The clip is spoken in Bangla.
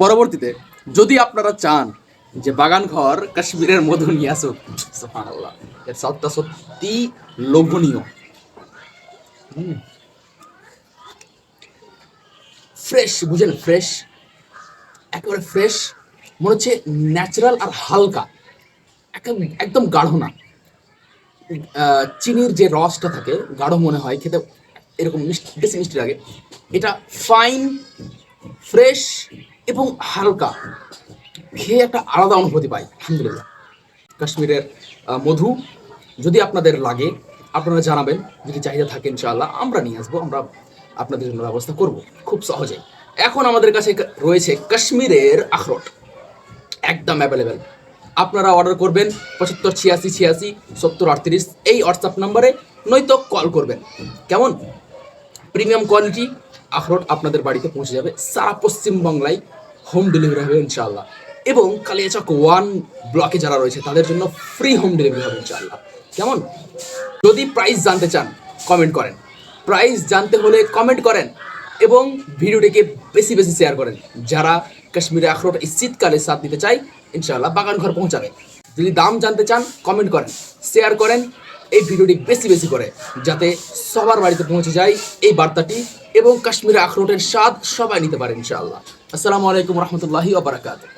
পরবর্তীতে যদি আপনারা চান যে বাগান ঘর কাশ্মীরের মধু নিয়ে আসুক, সুবহানাল্লাহ, এর স্বাদটা সত্যি লোভনীয়। ফ্রেশ, বুঝেন, ফ্রেশ, একেবারে ফ্রেশ, মনে হচ্ছে ন্যাচারাল আর হালকা, একদম গাঢ় না। চিনির যে রসটা থাকে গাঢ় মনে হয় খেতে, এরকম মিষ্টি, বেশি মিষ্টি লাগে। এটা ফাইন, ফ্রেশ এবং হালকা, খেয়ে একটা আলাদা অনুভূতি পাই। আলহামদুলিল্লাহ। কাশ্মীরের মধু যদি আপনাদের লাগে আপনারা জানাবেন, যদি চাহিদা থাকে ইনশাআল্লাহ আমরা নিয়ে আসবো, আমরা আপনাদের জন্য ব্যবস্থা করব খুব সহজে। এখন আমাদের কাছে রয়েছে কাশ্মীরের আখরোট, একদম অ্যাভেলেবেল। আপনারা অর্ডার করবেন 75 86 86 70 38 এই হোয়াটসঅ্যাপ নাম্বারে, নয়তো কল করবেন। কেমন প্রিমিয়াম কোয়ালিটি আখরোট আপনাদের বাড়িতে পৌঁছে যাবে, সারা পশ্চিমবাংলায় হোম ডেলিভারি হবে ইনশাআল্লাহ। এবং কালিয়াচক 1 ব্লকে যারা রয়েছে তাদের জন্য ফ্রি হোম ডেলিভারি হবে ইনশাআল্লাহ। কেমন? যদি প্রাইস জানতে চান কমেন্ট করেন, প্রাইস জানতে হলে কমেন্ট করেন এবং ভিডিওটিকে বেশি বেশি শেয়ার করেন। যারা কাশ্মীরি আখরোট এই শীতকালে স্বাদ দিতে চাই ইনশাআল্লাহ বাগান ঘর পৌঁছাবে। যদি দাম জানতে চান কমেন্ট করেন, শেয়ার করেন এই ভিডিওটি বেশি বেশি করে, যাতে সবার বাড়িতে পৌঁছে যায় এই বার্তাটি এবং কাশ্মীরি আখরোটের স্বাদ সবাই নিতে পারে ইনশাআল্লাহ। আসসালামু আলাইকুম রহমতুল্লাহি ওয়া বারাকাতুহু।